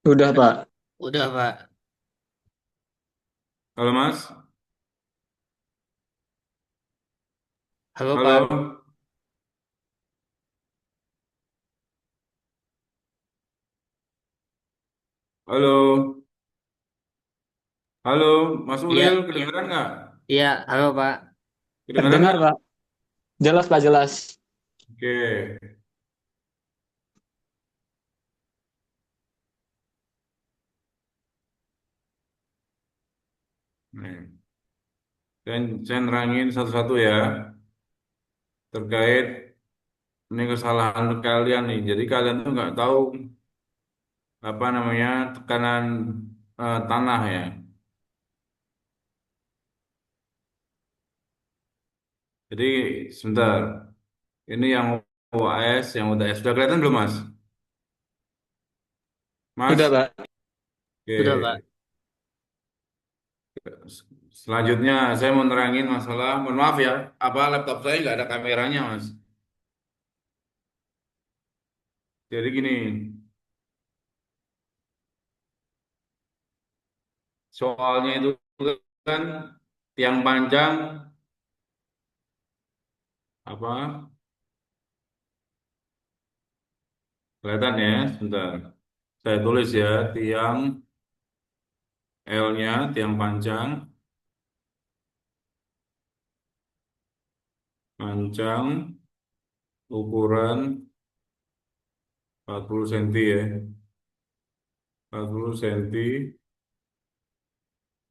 Udah, Pak. Udah, Pak. Halo Mas, Halo, halo, Pak. halo, halo, Mas Ulil, Iya, kedengeran nggak? iya, halo, Pak. Kedengeran Terdengar, nggak? Pak. Jelas, Pak, jelas. Oke, nih, saya nerangin satu-satu ya terkait ini kesalahan kalian nih. Jadi kalian tuh nggak tahu apa namanya tekanan tanah ya. Jadi sebentar, ini yang OAS, yang UTS sudah kelihatan belum Mas? Udah, Mas, Pak. Udah, Pak. oke. Selanjutnya saya mau nerangin masalah, mohon maaf ya, apa laptop saya nggak ada kameranya Mas. Jadi gini, soalnya itu kan tiang panjang apa? Kelihatan ya, sebentar. Saya tulis ya, tiang L-nya, tiang panjang, panjang ukuran 40 cm ya. 40 cm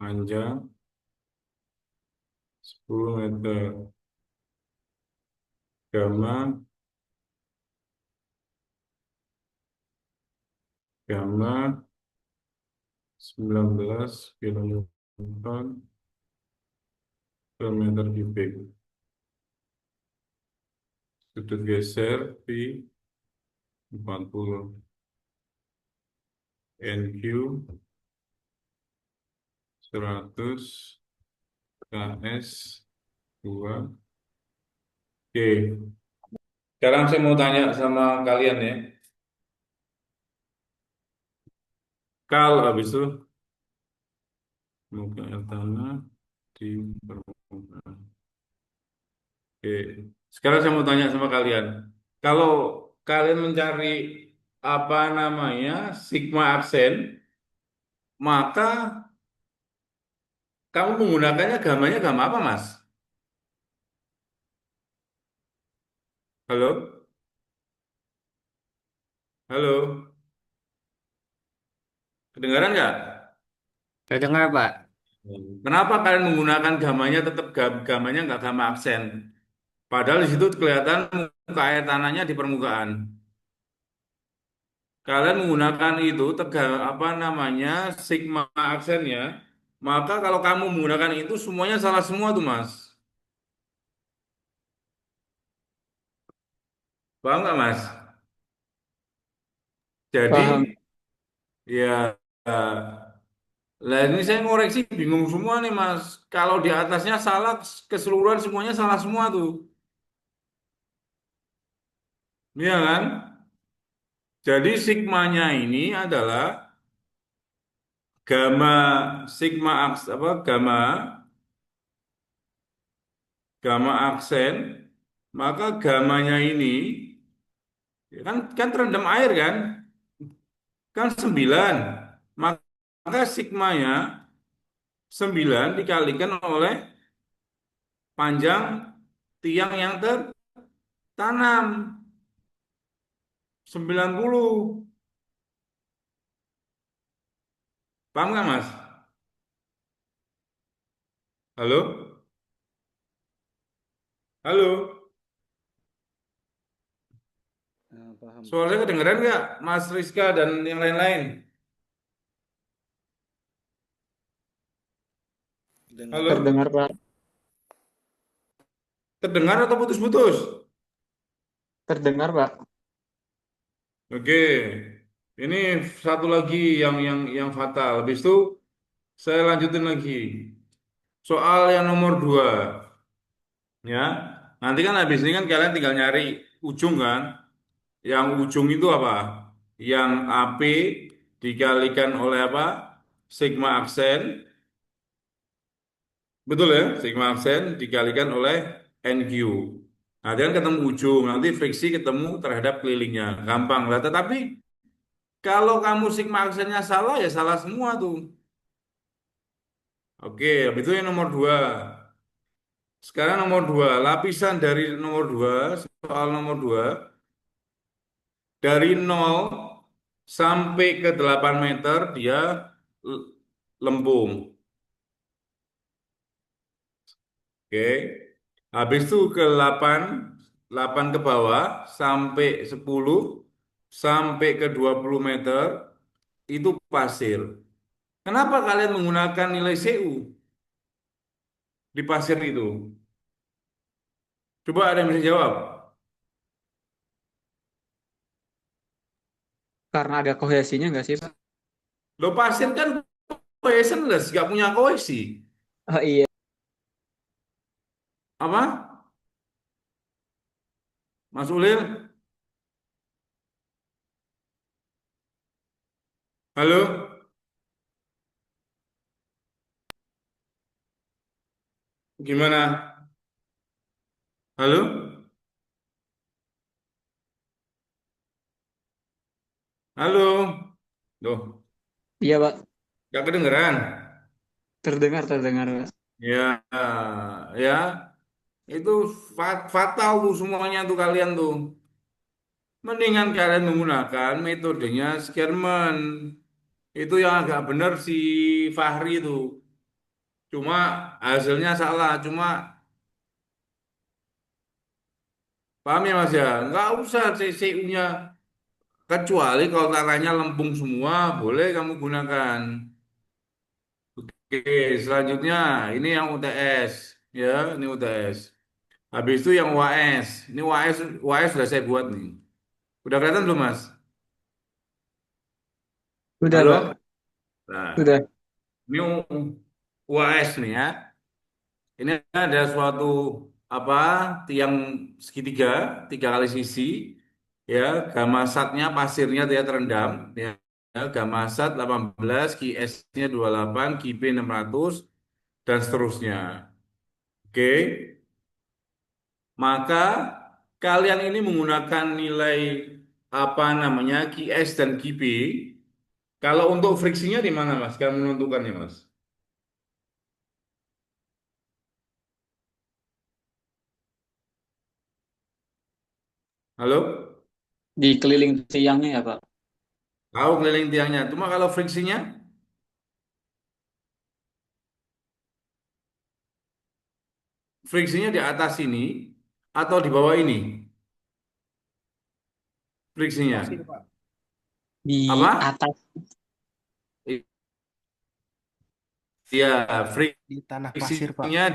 panjang 10 meter. Gamma, gamma 19 kilonewton per meter kubik. Sudut geser pi 40 NQ 100 KS 2. Oke, sekarang saya mau tanya sama kalian ya. Kalau habis itu muka air tanah di permukaan. Oke, sekarang saya mau tanya sama kalian. Kalau kalian mencari apa namanya sigma aksen, maka kamu menggunakannya gamanya gamma apa, Mas? Halo, halo, kedengaran nggak? Udah dengar, Pak. Kenapa kalian menggunakan gamanya tetap gamanya nggak gamma aksen? Padahal di situ kelihatan muka air tanahnya di permukaan. Kalian menggunakan itu tegal apa namanya sigma aksennya, maka kalau kamu menggunakan itu semuanya salah semua tuh Mas. Paham nggak Mas? Jadi Paham. ya, lah ini saya ngoreksi bingung semua nih Mas. Kalau di atasnya salah, keseluruhan semuanya salah semua tuh. Iya kan? Jadi sigmanya ini adalah gamma sigma apa gamma aksen, maka gamanya ini ya kan terendam air kan 9, maka sigmanya 9 dikalikan oleh panjang tiang yang tertanam 90. Paham nggak Mas? Halo, halo, Paham, Pak. suaranya kedengeran nggak Mas Rizka dan yang lain-lain? Dengar. Halo, Terdengar, Pak. terdengar atau putus-putus? Terdengar, Pak. Oke, ini satu lagi yang fatal. Habis itu saya lanjutin lagi. Soal yang nomor 2, ya. Nanti kan habis ini kan kalian tinggal nyari ujung kan. Yang ujung itu apa? Yang AP dikalikan oleh apa? Sigma aksen. Betul ya? Sigma aksen dikalikan oleh NQ. Nanti kan ketemu ujung, nanti friksi ketemu terhadap kelilingnya. Gampang lah. Tetapi kalau kamu sigma aksennya salah, ya salah semua tuh. Oke, itu yang nomor dua. Sekarang nomor dua, lapisan dari nomor dua, soal nomor dua, dari 0 sampai ke 8 meter dia lempung. Oke. Habis itu ke 8, 8 ke bawah sampai 10, sampai ke 20 meter itu pasir. Kenapa kalian menggunakan nilai CU di pasir itu? Coba ada yang bisa jawab. Karena ada kohesinya nggak sih, Pak? Lo pasir kan cohesionless, nggak punya kohesi. Oh iya. Apa? Mas Ulil? Halo? Gimana? Halo? Halo? Loh, Iya, Pak. nggak kedengeran? Terdengar, terdengar, Pak. Ya, ya, itu fatal tuh semuanya tuh kalian tuh. Mendingan kalian menggunakan metodenya Skerman. Itu yang agak benar si Fahri itu. Cuma hasilnya salah. Cuma paham ya Mas ya? Nggak usah CCU-nya. Kecuali kalau tanahnya lempung semua, boleh kamu gunakan. Oke, selanjutnya ini yang UTS. Ya, ini UTS. Habis itu yang UAS. Ini UAS, UAS sudah saya buat nih. Udah kelihatan belum Mas? Udah, Halo? Pak. Nah, Udah. ini UAS nih ya. Ini ada suatu apa tiang segitiga, 3 kali sisi, ya gamasatnya pasirnya dia terendam, ya gamasat 18, QS-nya 28, QP 600 dan seterusnya. Oke, maka kalian ini menggunakan nilai apa namanya QS dan QP. Kalau untuk friksinya di mana Mas? Kalian menentukannya Mas? Halo? Di keliling tiangnya ya, Pak. Tahu keliling tiangnya. Cuma kalau friksinya, friksinya di atas ini atau di bawah ini? Friksinya. Di Apa? atas. Iya, Di tanah pasir, Pak. friksinya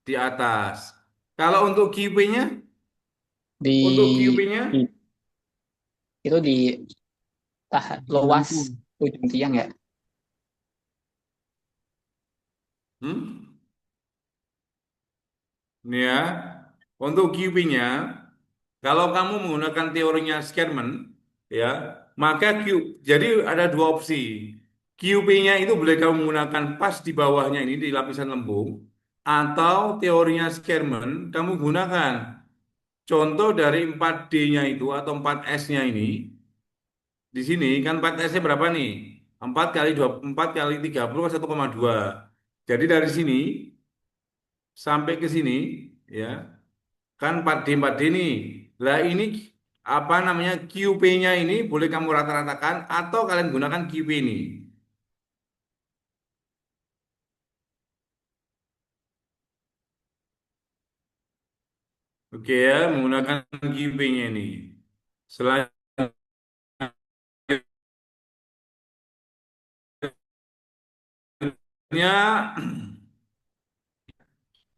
di atas. Kalau untuk QP-nya, Di, untuk QP-nya, di itu di Di luas lempung. ujung tiang ya. hmm? Ini ya, untuk QP-nya, kalau kamu menggunakan teorinya Skerman, ya, maka jadi ada dua opsi. QP-nya itu boleh kamu menggunakan pas di bawahnya ini di lapisan lembung, atau teorinya Skerman kamu gunakan. Contoh dari 4D-nya itu atau 4S-nya ini, di sini kan 4S-nya berapa nih? 4 kali 2, 4 kali 30 kan 1,2. Jadi dari sini sampai ke sini, ya, kan 4D 4D nih. Lah ini apa namanya QP-nya ini boleh kamu rata-ratakan atau kalian gunakan QP ini. Oke ya, menggunakan QP-nya ini. Selanjutnya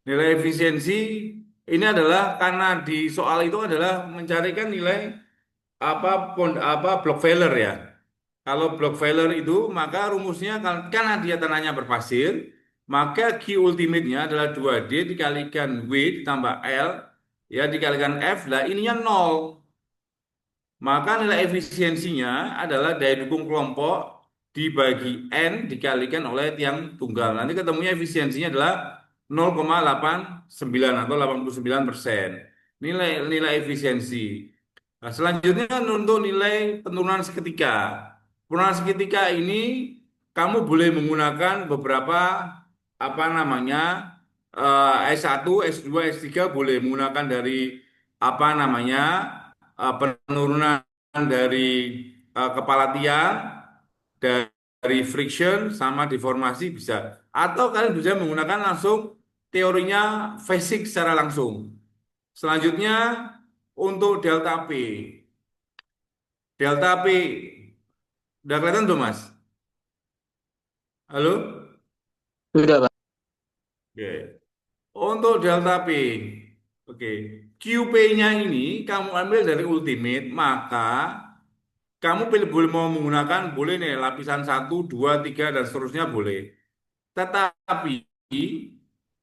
nilai efisiensi ini adalah karena di soal itu adalah mencarikan nilai apa block failure ya. Kalau block failure itu maka rumusnya karena dia tanahnya berpasir, maka Q ultimate-nya adalah 2D dikalikan W ditambah L ya dikalikan F lah ininya nol. Maka nilai efisiensinya adalah daya dukung kelompok dibagi N dikalikan oleh tiang tunggal. Nanti ketemunya efisiensinya adalah 0,89 atau 89%. Nilai nilai efisiensi. Nah, selanjutnya untuk nilai penurunan seketika. Penurunan seketika ini kamu boleh menggunakan beberapa apa namanya S1, S2, S3 boleh menggunakan dari apa namanya penurunan dari kepala tiang, dari friction sama deformasi bisa. Atau kalian bisa menggunakan langsung teorinya fisik secara langsung. Selanjutnya untuk delta P. Delta P udah kelihatan tuh Mas? Halo? Udah, Pak. Oke. Untuk delta P. Oke. QP-nya ini kamu ambil dari ultimate, maka kamu pilih boleh mau menggunakan boleh nih lapisan satu, 2, 3 dan seterusnya boleh. Tetapi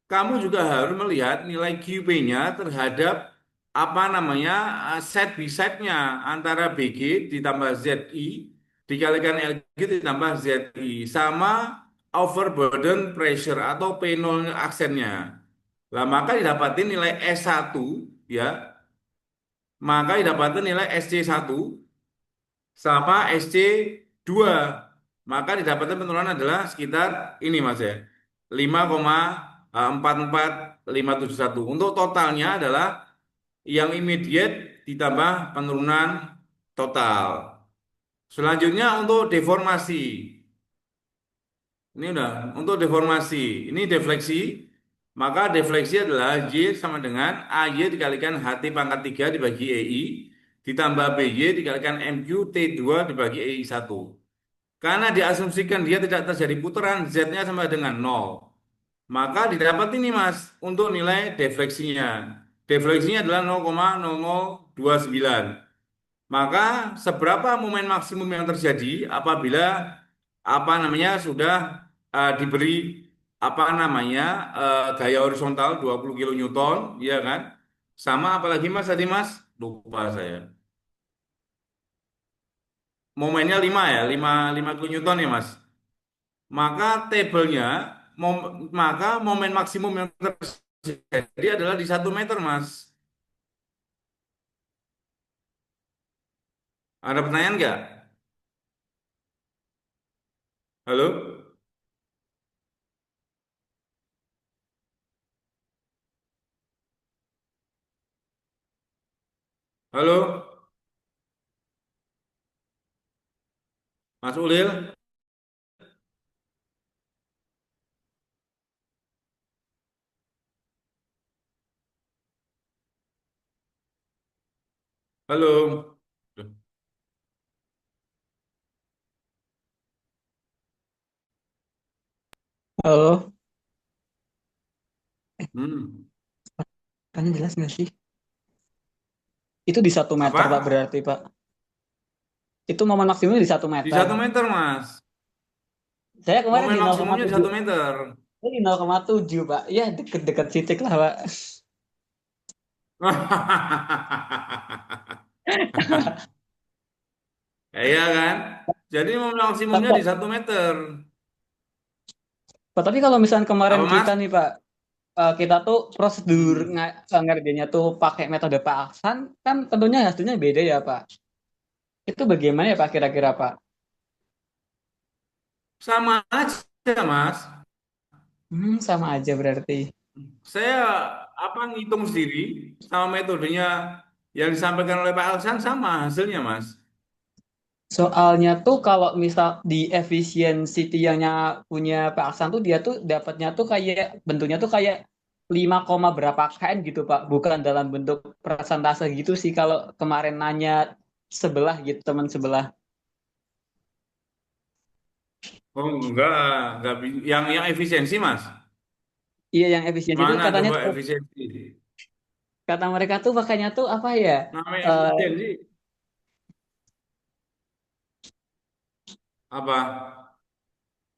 kamu juga harus melihat nilai QP-nya terhadap apa namanya set beside-nya antara BG ditambah ZI dikalikan LG ditambah ZI sama overburden pressure atau P0 aksennya. Lah maka didapatin nilai S1 ya, maka didapatin nilai SC1 sama SC2. Maka didapatkan penurunan adalah sekitar ini Mas ya. 5,44571. Untuk totalnya adalah yang immediate ditambah penurunan total. Selanjutnya untuk deformasi. Ini udah untuk deformasi. Ini defleksi. Maka defleksi adalah Y sama dengan AY dikalikan HT pangkat 3 dibagi EI ditambah BY dikalikan MQ T2 dibagi EI1. Karena diasumsikan dia tidak terjadi putaran, Z-nya sama dengan 0. Maka didapat ini Mas, untuk nilai defleksinya. Defleksinya adalah 0,0029. Maka seberapa momen maksimum yang terjadi apabila apa namanya sudah diberi apa namanya gaya horizontal 20 kilonewton, ya kan? Sama apalagi Mas tadi Mas? Lupa saya. Momennya 5 ya, 5 kilonewton ya Mas. Maka tabelnya maka momen maksimum yang terjadi adalah di 1 meter Mas. Ada pertanyaan nggak? Halo? Halo? Mas Ulil? Halo? Halo, Hmm. kan jelas nggak sih? Itu di 1 meter, Apa? Pak, berarti, Pak. Itu momen maksimumnya di satu Di meter. 1 meter Mas. Saya kemarin Momen di maksimumnya di 0,7. 1 meter. Saya di 0,7, Pak. Ya, deket-deket titik lah, Pak. Ya, iya kan? Jadi momen Tapi, maksimumnya di Pak, 1 meter. Pak, tapi kalau misalnya kemarin Apa kita Mas? nih, Pak, kita tuh prosedur Hmm. ngerjainnya tuh pakai metode Pak Aksan, kan tentunya hasilnya beda ya, Pak. Itu bagaimana ya, Pak, kira-kira, Pak? Sama aja Mas. Sama aja berarti. Saya apa ngitung sendiri sama metodenya yang disampaikan oleh Pak Alsan sama hasilnya Mas. Soalnya tuh kalau misal di efisiensi tiangnya punya Pak Aksan tuh dia tuh dapatnya tuh kayak bentuknya tuh kayak 5, berapa kN gitu Pak, bukan dalam bentuk persentase gitu sih kalau kemarin nanya sebelah gitu teman sebelah. Oh yang efisiensi Mas. Iya yang efisiensi itu Mana katanya coba tuh efisiensi? kata mereka tuh makanya tuh apa ya? Namanya eh efisiensi apa?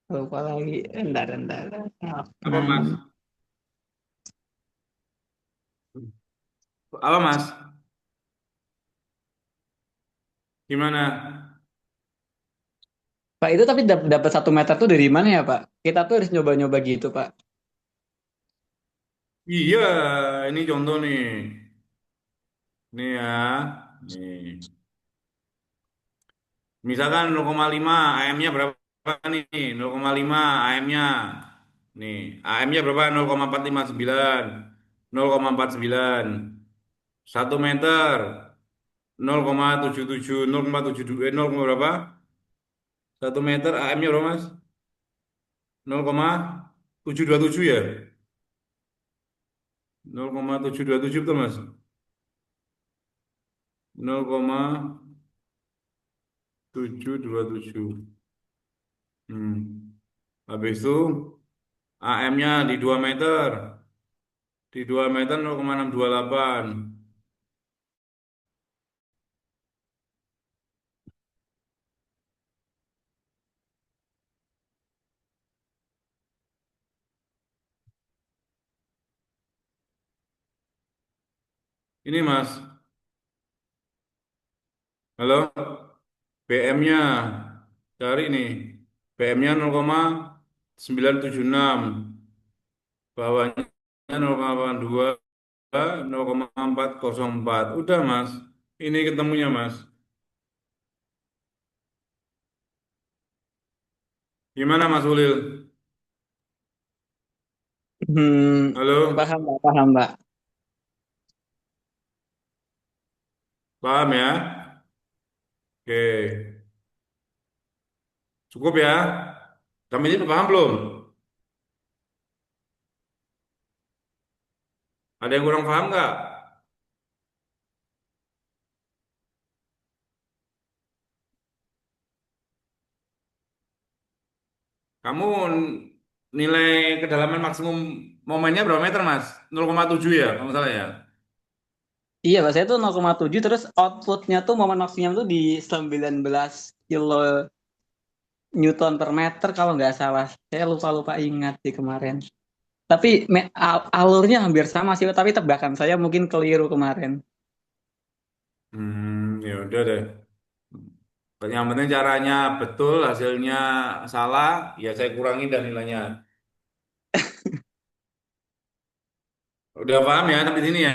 Lupa lagi. Entar. Apa Mas? Hmm, Apa Mas? Gimana? Pak itu tapi dapat 1 meter tuh dari mana ya Pak? Kita tuh harus nyoba-nyoba gitu Pak. Iya, ini contoh nih. Nih ya. Nih. Misalkan 0,5 AM-nya berapa nih? 0,5 AM-nya. Nih, AM-nya berapa? 0,459. 0,49. 1 meter. 0,77. 0,72. 0, berapa? 1 meter AM-nya berapa, Mas? 0,727 ya? 0,727 betul, Mas? 0,727. Hmm. Habis itu AM-nya di 2 meter. Di 2 meter 0,628. Ini Mas, halo, PM-nya cari nih. PM-nya 0,976, bawahnya 0,82, 0,404. Udah Mas, ini ketemunya Mas. Gimana Mas Ulil? Halo, Paham Pak, paham Pak. paham ya? Oke, cukup ya. Kami ini paham belum? Ada yang kurang paham nggak? Kamu nilai kedalaman maksimum momennya berapa meter, Mas? 0,7 ya, kalau nggak salah ya. Iya Pak, saya tuh 0,7 terus outputnya tuh momen maksimum tuh di 19 kilo Newton per meter kalau nggak salah. Saya lupa-lupa ingat di kemarin. Tapi alurnya hampir sama sih, tapi tebakan saya mungkin keliru kemarin. Ya udah deh. Yang penting caranya betul, hasilnya salah, ya saya kurangi dan nilainya. Udah paham ya sampai sini ya?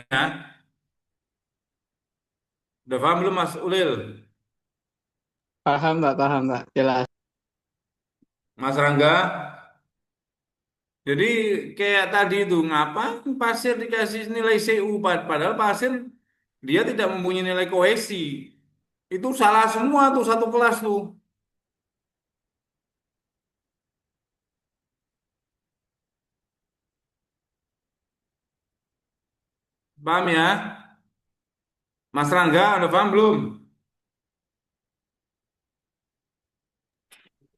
Udah paham belum, Mas Ulil? Paham Mbak, jelas. Mas Rangga? Jadi kayak tadi itu, ngapa pasir dikasih nilai CU, padahal pasir dia tidak mempunyai nilai kohesi. Itu salah semua tuh satu kelas tuh. Paham ya? Mas Rangga, udah paham belum?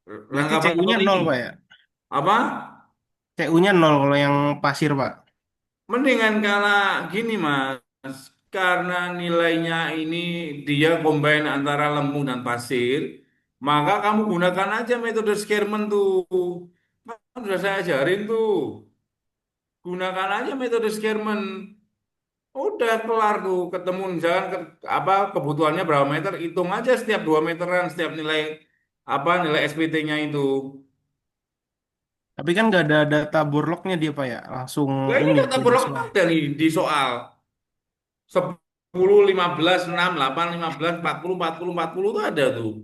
Berarti Rangga CU-nya Fatoni. nol Pak ya? Apa? CU-nya nol kalau yang pasir Pak. Mendingan kalah gini Mas, karena nilainya ini dia combine antara lempung dan pasir, maka kamu gunakan aja metode Scherman tuh. Kan sudah saya ajarin tuh. Gunakan aja metode Scherman. Udah kelar tuh, ketemu misalkan apa kebutuhannya berapa meter, hitung aja setiap 2 meteran setiap nilai apa nilai SPT-nya itu. Tapi kan nggak ada data borlognya dia Pak ya. Langsung Nah ini ini data jadi berapa soal. ada nih di soal. 10, 15, 6, 8, 15, 40, 40, 40 itu ada tuh.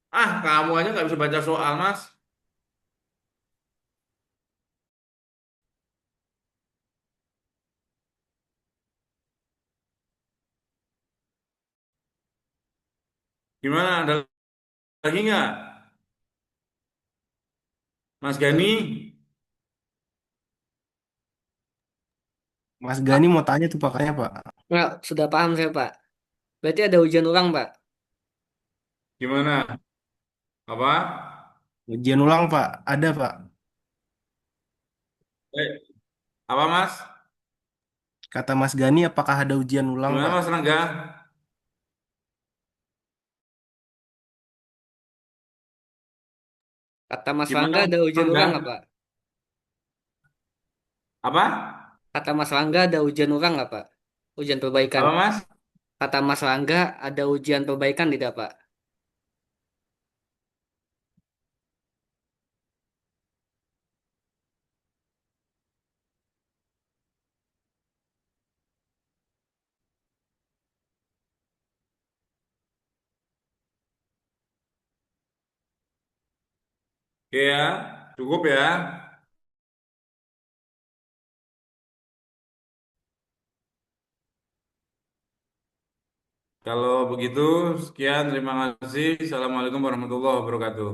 Ah, kamu aja nggak bisa baca soal, Mas. Gimana? Ada lagi nggak? Mas Gani? Mas Gani mau tanya tuh pakanya Pak. Enggak, sudah paham saya, Pak. Berarti ada ujian ulang, Pak. Gimana? Apa? Ujian ulang Pak. Ada Pak. Apa, Mas? Kata Mas Gani apakah ada ujian ulang Gimana, Pak? Mas Rangga? Kata Mas Gimana, Rangga Mas ada ujian Rangga? ulang nggak, Pak? Apa? Kata Mas Rangga ada ujian ulang nggak, Pak? Ujian perbaikan. Apa, Mas? kata Mas Rangga ada ujian perbaikan tidak, Pak? Oke ya, cukup ya. Kalau begitu, sekian, terima kasih. Assalamualaikum warahmatullahi wabarakatuh.